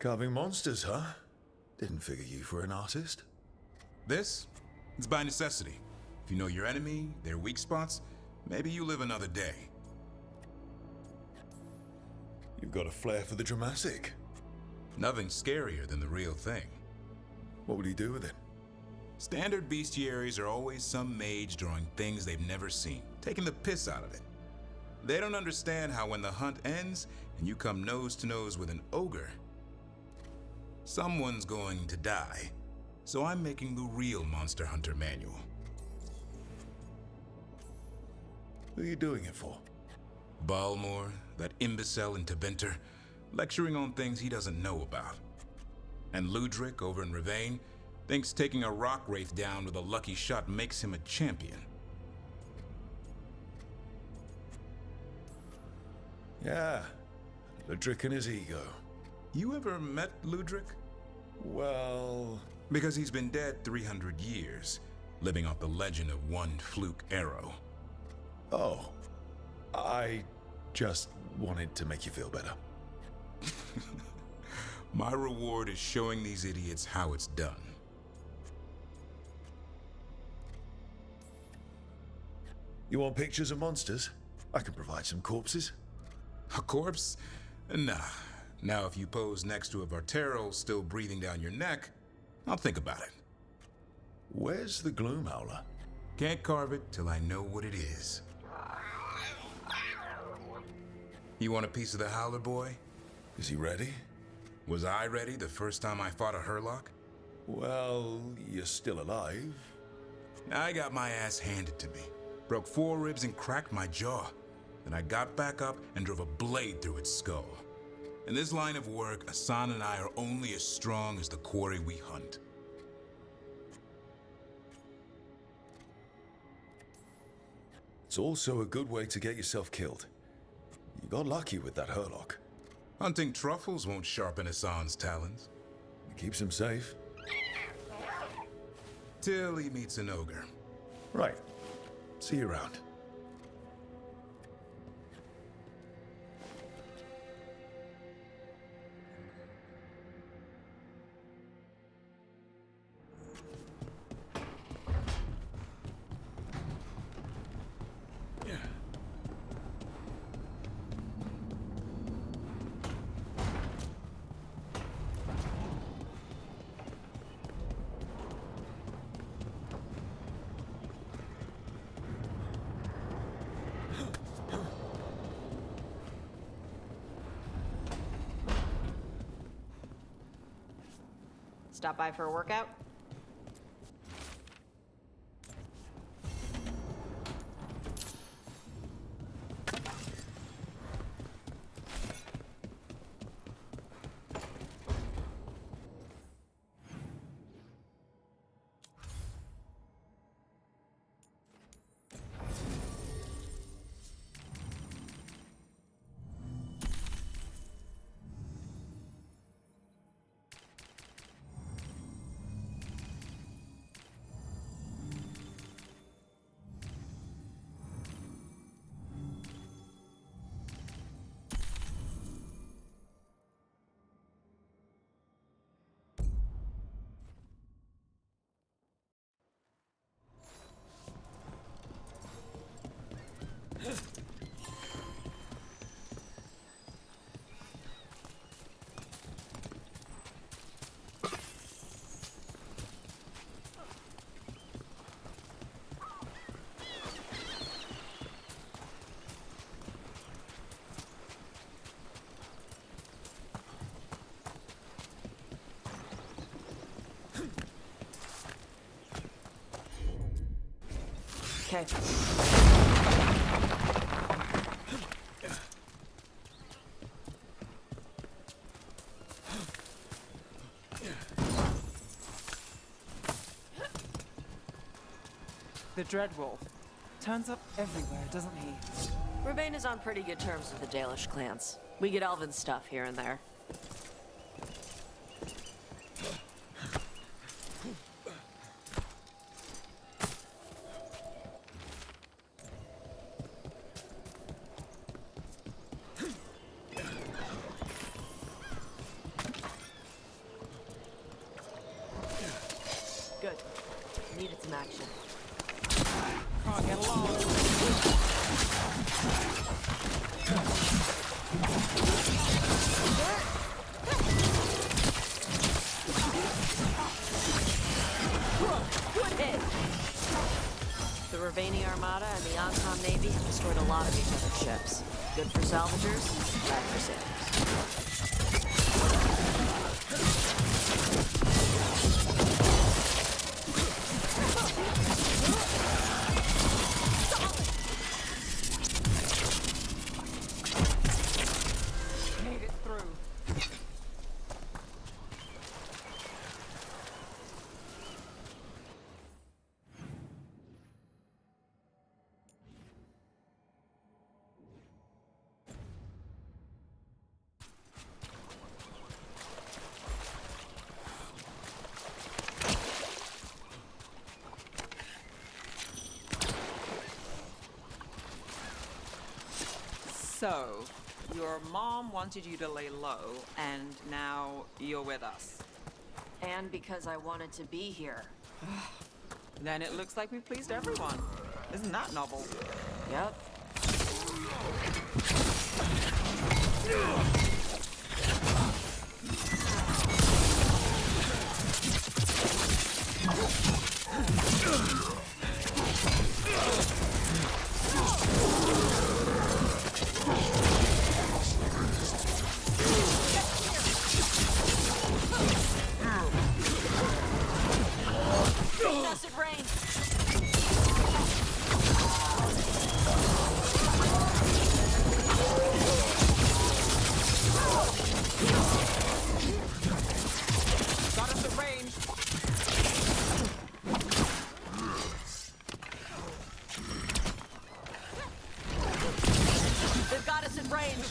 Carving monsters, huh? Didn't figure you for an artist. This? It's by necessity. If you know your enemy, their weak spots, maybe you live another day. You've got a flair for the dramatic. Nothing scarier than the real thing. What would he do with it? Standard bestiaries are always some mage drawing things they've never seen, taking the piss out of it. They don't understand how when the hunt ends and you come nose to nose with an ogre, someone's going to die. So I'm making the real Monster Hunter manual. Who are you doing it for? Balmor, that imbecile in Tebinter, lecturing on things he doesn't know about. And Ludric over in Rivain thinks taking a rock wraith down with a lucky shot makes him a champion. Yeah, Ludric and his ego. You ever met Ludric? Well... Because he's been dead 300 years, living off the legend of one fluke arrow. Oh, I just wanted to make you feel better. My reward is showing these idiots how it's done. You want pictures of monsters? I can provide some corpses. A corpse? Nah. Now if you pose next to a Vartero still breathing down your neck, I'll think about it. Where's the Gloom Howler? Can't carve it till I know what it is. You want a piece of the Howler boy? Is he ready? Was I ready the first time I fought a Hurlock? Well, you're still alive. I got my ass handed to me. Broke 4 ribs and cracked my jaw. Then I got back up and drove a blade through its skull. In this line of work, Asan and I are only as strong as the quarry we hunt. It's also a good way to get yourself killed. You got lucky with that Hurlock. Hunting truffles won't sharpen Asan's talons. It keeps him safe. Till he meets an ogre. Right. See you around. Stop by for a workout? Okay. The Dreadwolf turns up everywhere, doesn't he? Rivain is on pretty good terms with the Dalish clans. We get elven stuff here and there. action. Can't get along. Good hit! The Rivain Armada and the Oncom Navy have destroyed a lot of each other's ships. Good for salvagers, bad for sailors. Made it through. So, your mom wanted you to lay low, and now you're with us. And because I wanted to be here. Then it looks like we've pleased everyone. Isn't that novel? Yep. Acid rain! Got us at range. They've got us at range!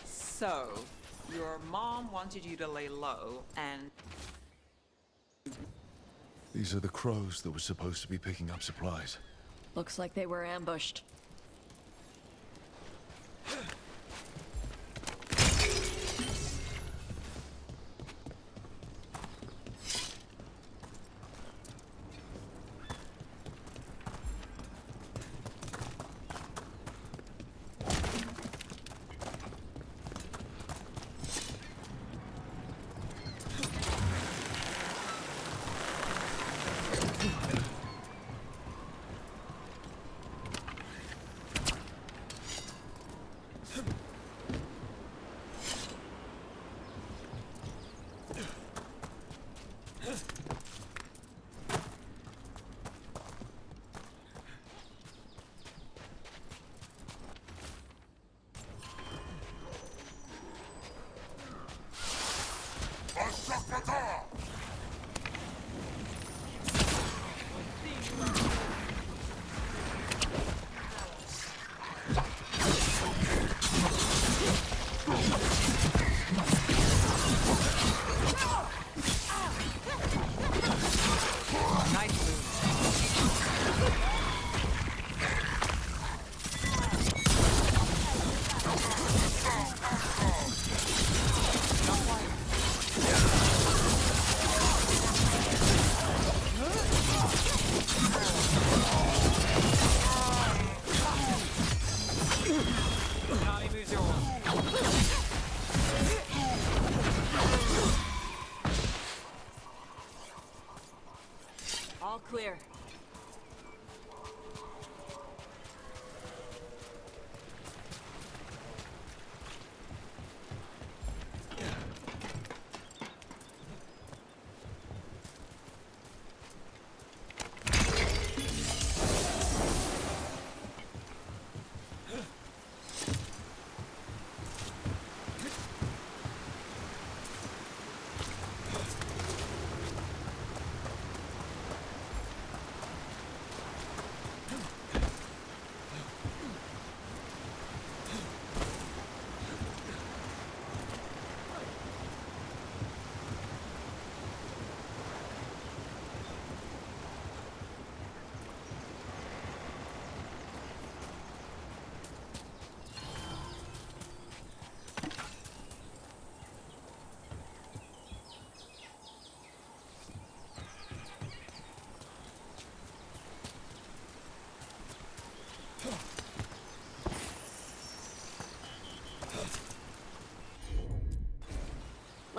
So, your mom wanted you to lay low, and These are the crows that were supposed to be picking up supplies. Looks like they were ambushed.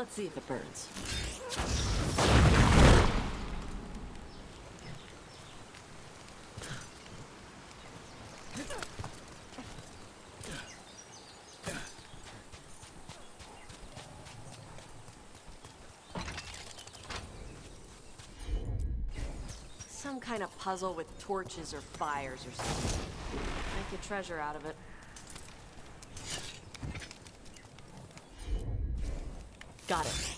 Let's see if it burns. Some kind of puzzle with torches or fires or something. Make a treasure out of it. Got it.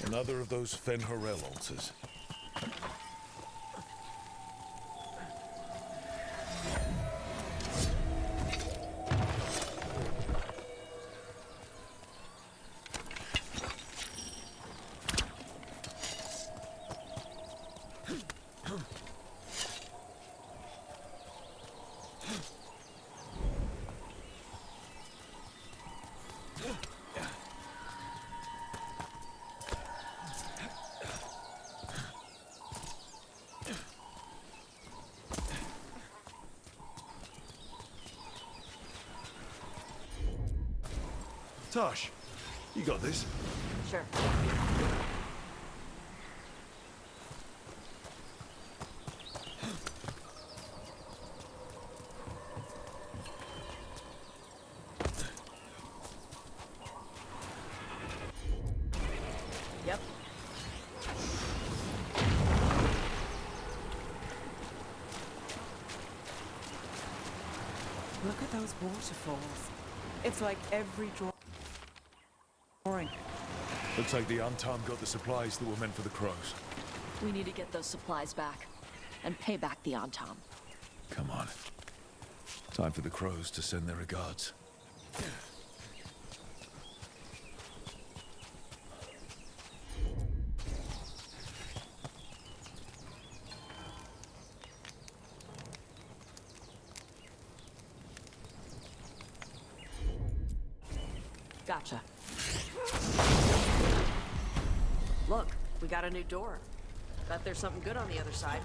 Another of those Fen'Harel altars. Tosh, you got this? Sure. Yep. Look at those waterfalls. It's like every drawing. Looks like the Antam got the supplies that were meant for the crows. We need to get those supplies back and pay back the Antam. Come on. Time for the crows to send their regards. Gotcha. Look, we got a new door. Bet there's something good on the other side.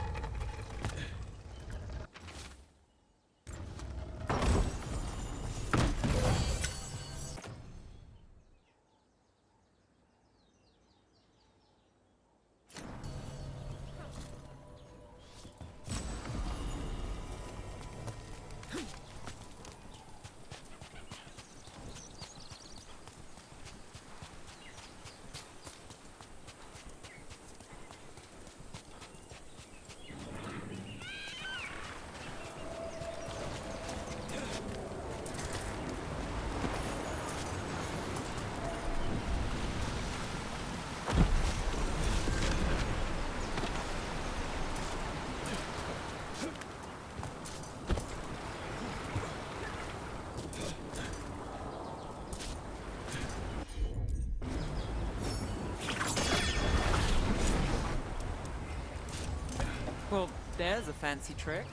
Well, there's a fancy trick.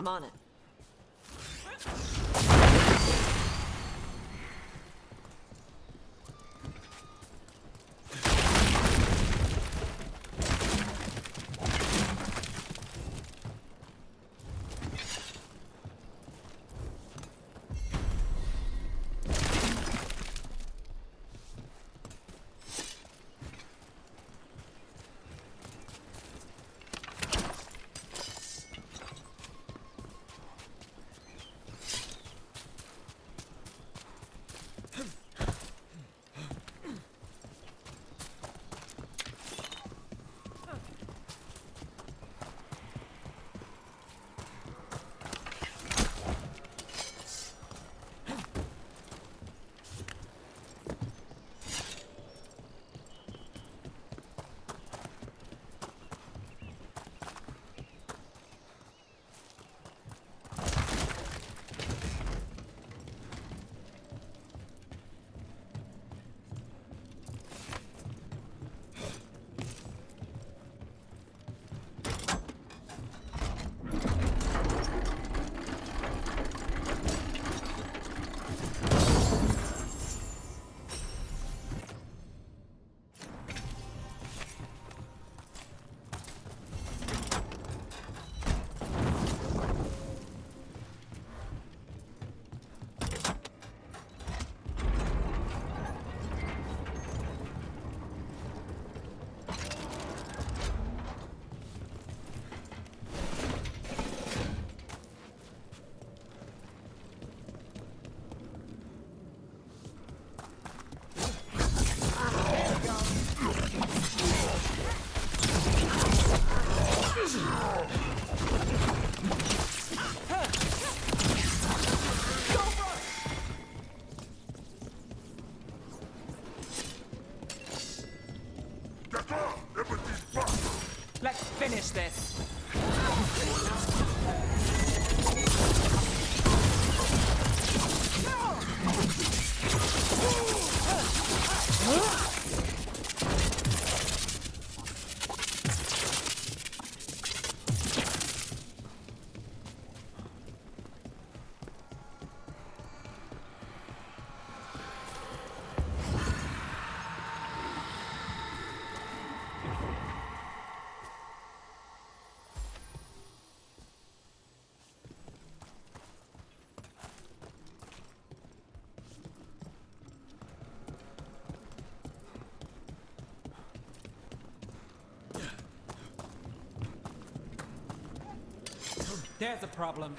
I'm on it. Let's finish this. There's a problem.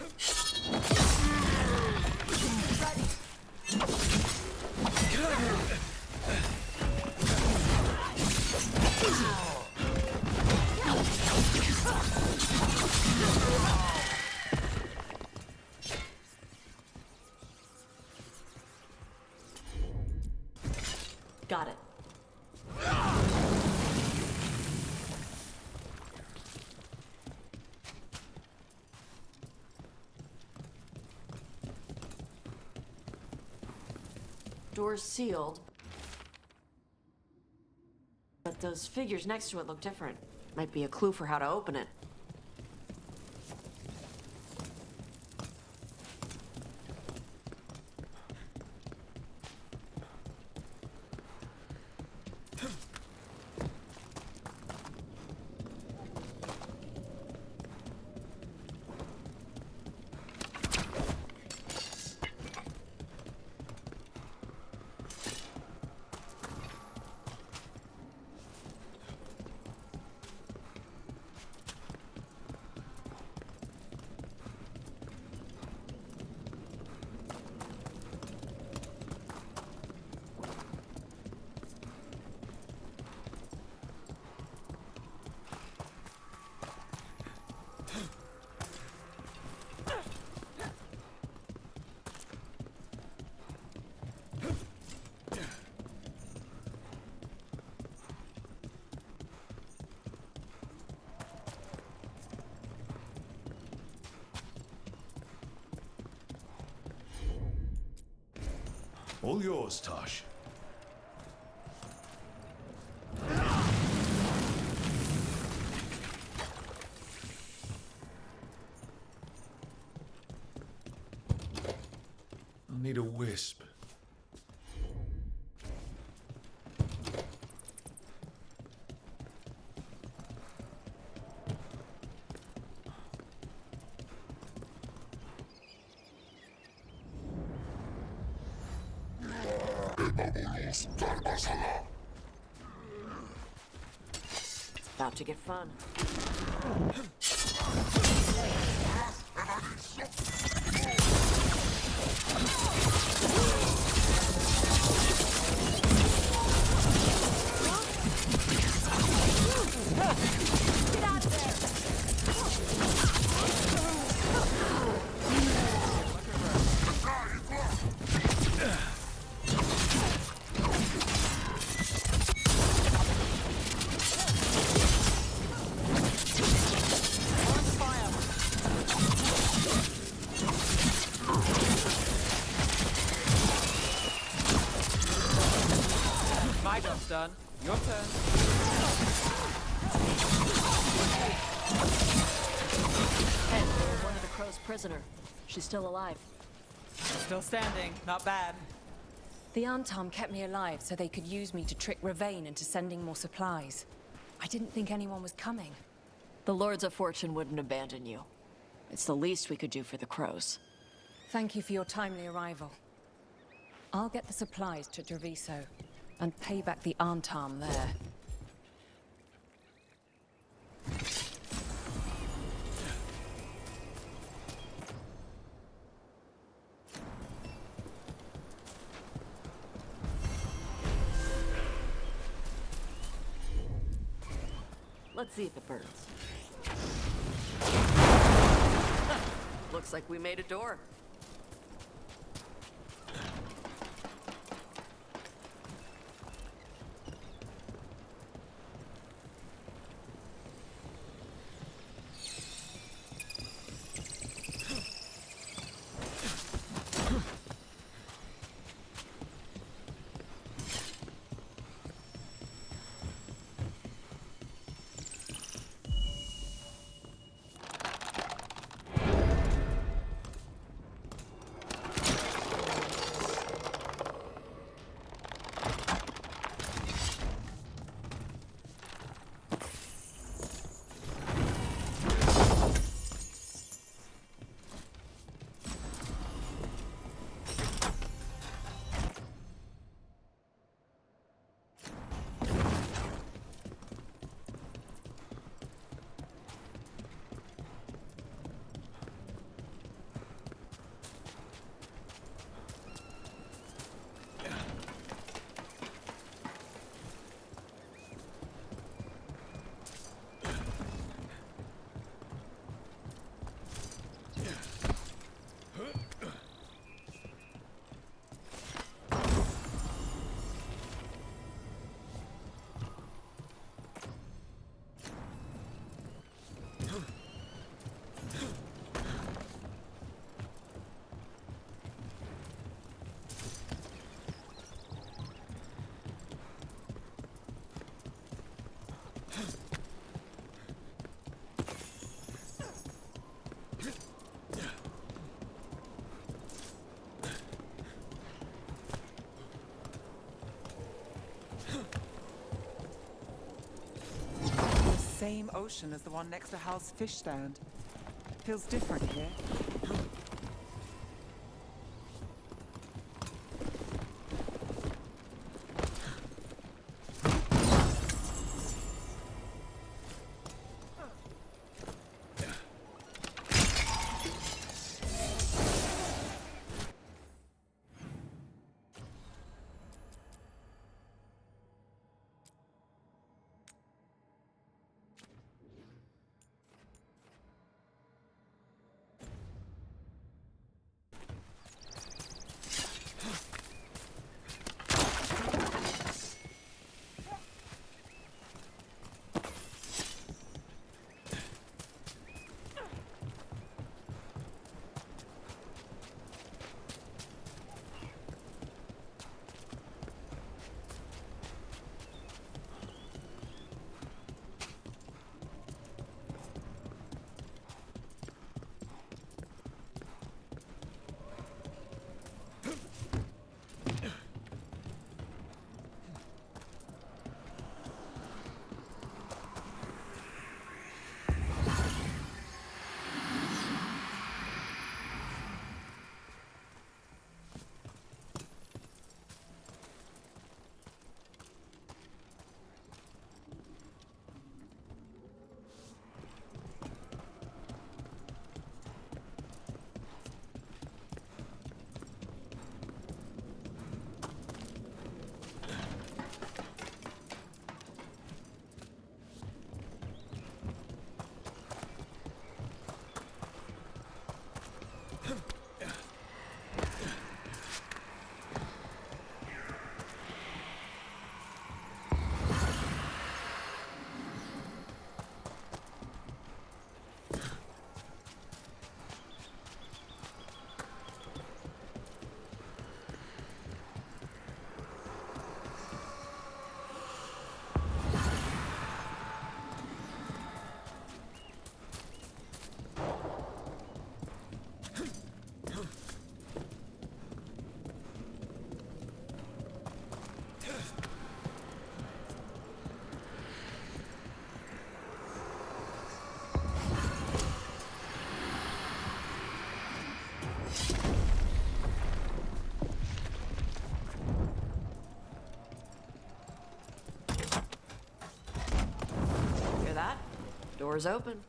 Got it. Door's sealed. But those figures next to it look different. Might be a clue for how to open it. All yours, Tosh. need a wisp. About to get fun. Get out of My job's done. Your turn. Hey, one of the crow's prisoner. She's still alive. Still standing. Not bad. The Antom kept me alive so they could use me to trick Rivain into sending more supplies. I didn't think anyone was coming. The Lords of Fortune wouldn't abandon you. It's the least we could do for the crows. Thank you for your timely arrival. I'll get the supplies to Treviso and pay back the Antom there. Let's see if it burns. Looks like we made a door. Same ocean as the one next to Hal's fish stand. Feels different here. Door's open.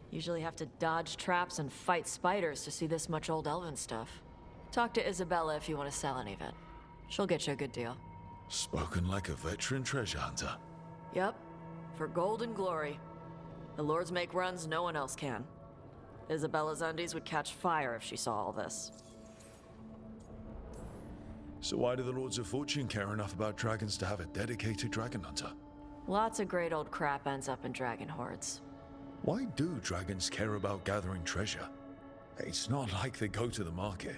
Usually have to dodge traps and fight spiders to see this much old elven stuff. Talk to Isabella if you want to sell any of it. She'll get you a good deal. Spoken like a veteran treasure hunter. Yep, for gold and glory. The lords make runs no one else can. Isabella's undies would catch fire if she saw all this. So why do the Lords of Fortune care enough about dragons to have a dedicated dragon hunter? Lots of great old crap ends up in dragon hordes. Why do dragons care about gathering treasure? It's not like they go to the market.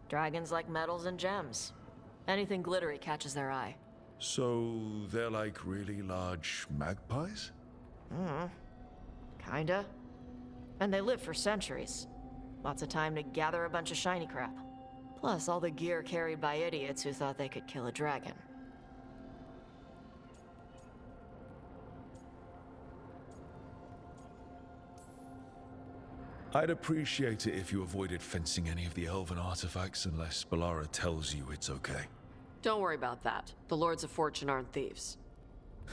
Dragons like metals and gems. Anything glittery catches their eye. So they're like really large magpies? Kinda. And they live for centuries. Lots of time to gather a bunch of shiny crap. Plus all the gear carried by idiots who thought they could kill a dragon. I'd appreciate it if you avoided fencing any of the elven artifacts unless Balara tells you it's okay. Don't worry about that. The Lords of Fortune aren't thieves.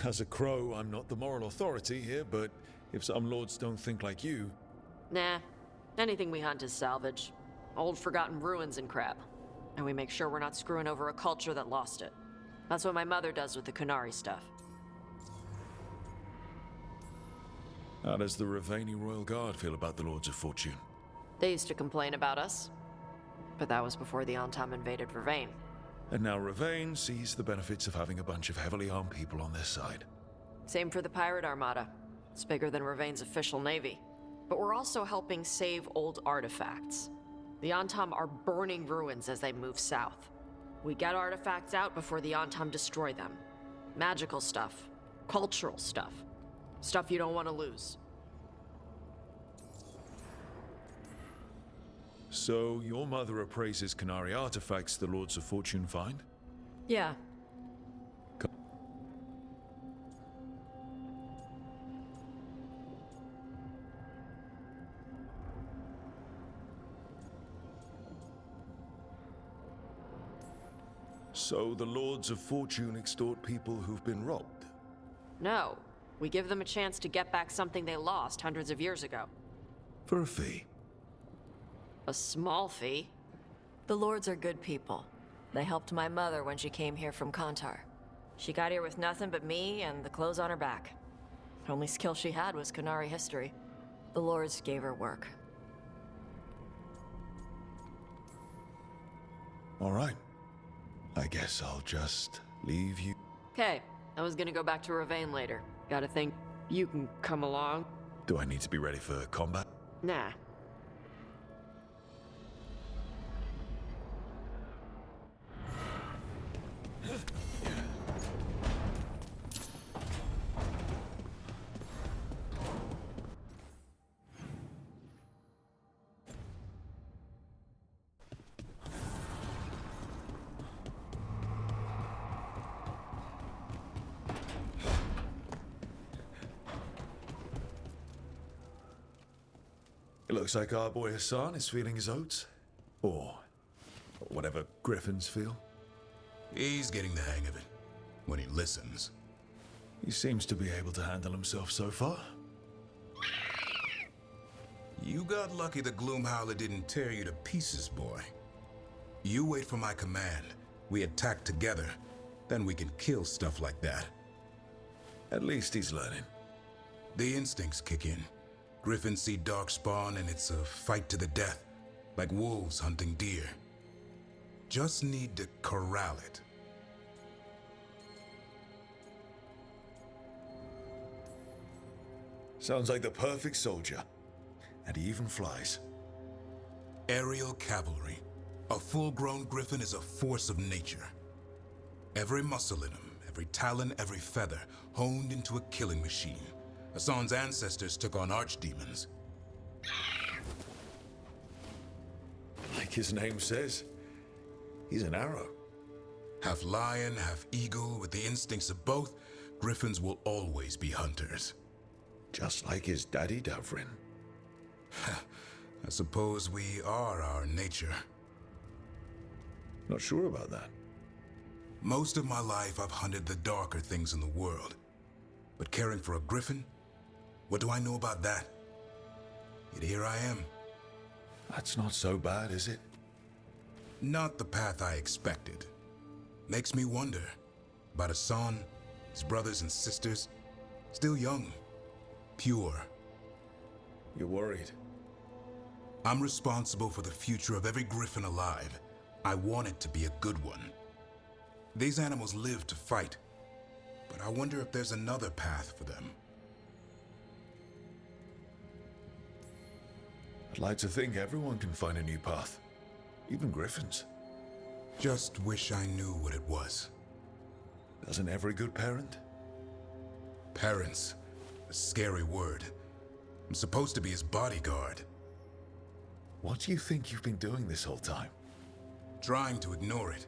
As a crow, I'm not the moral authority here, but if some lords don't think like you... Nah. Anything we hunt is salvage. Old forgotten ruins and crap. And we make sure we're not screwing over a culture that lost it. That's what my mother does with the Kunari stuff. How does the Rivain Royal Guard feel about the Lords of Fortune? They used to complain about us. But that was before the Antam invaded Rivain. And now Rivain sees the benefits of having a bunch of heavily armed people on their side. Same for the Pirate Armada. It's bigger than Rivain's official navy. But we're also helping save old artifacts. The Antam are burning ruins as they move south. We get artifacts out before the Antam destroy them. Magical stuff. Cultural stuff. Stuff you don't want to lose. So, your mother appraises Kunari artifacts the Lords of Fortune find? Yeah. So, the Lords of Fortune extort people who've been robbed? No. We give them a chance to get back something they lost hundreds of years ago. For a fee? A small fee. The Lords are good people. They helped my mother when she came here from Kantar. She got here with nothing but me and the clothes on her back. The only skill she had was Kunari history. The Lords gave her work. All right. I guess I'll just leave you. Okay, I was gonna go back to Rivain later. Gotta think you can come along. Do I need to be ready for combat? Nah. It looks like our boy Hassan is feeling his oats. Or whatever griffins feel. He's getting the hang of it. When he listens. He seems to be able to handle himself so far. You got lucky the Gloomhowler didn't tear you to pieces, boy. You wait for my command. We attack together. Then we can kill stuff like that. At least he's learning. The instincts kick in. Griffins see darkspawn and it's a fight to the death. Like wolves hunting deer. Just need to corral it. Sounds like the perfect soldier. And he even flies. Aerial cavalry. A full-grown griffin is a force of nature. Every muscle in him, every talon, every feather, honed into a killing machine. Hassan's ancestors took on archdemons. Like his name says, he's an arrow. Half lion, half eagle, with the instincts of both, griffins will always be hunters. Just like his daddy Davrin. I suppose we are our nature. Not sure about that. Most of my life I've hunted the darker things in the world. But caring for a griffin? What do I know about that? Yet here I am. That's not so bad, is it? Not the path I expected. Makes me wonder about Hassan, his brothers and sisters. Still young. Pure. You're worried. I'm responsible for the future of every griffin alive. I want it to be a good one. These animals live to fight, but I wonder if there's another path for them. I'd like to think everyone can find a new path. Even griffins. Just wish I knew what it was. Doesn't every good parent? Parents. A scary word. I'm supposed to be his bodyguard. What do you think you've been doing this whole time? Trying to ignore it.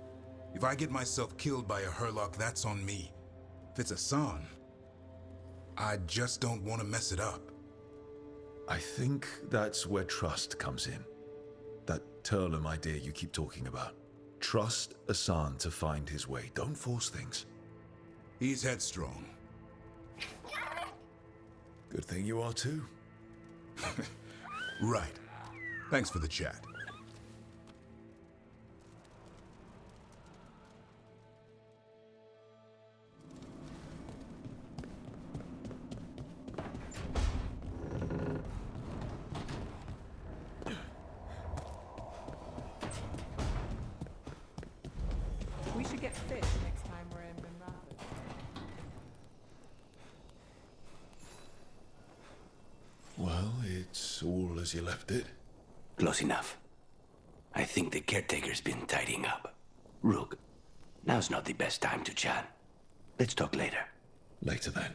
If I get myself killed by a Hurlock, that's on me. If it's Hassan, I just don't want to mess it up. I think that's where trust comes in. That Turlum idea you keep talking about. Trust Hassan to find his way. Don't force things. He's headstrong. Good thing you are too. Right. Thanks for the chat. We should get fish next time we're in Bin Rapids. Well, it's all as you left it. Close enough. I think the caretaker's been tidying up. Rook, now's not the best time to chat. Let's talk later. Later then.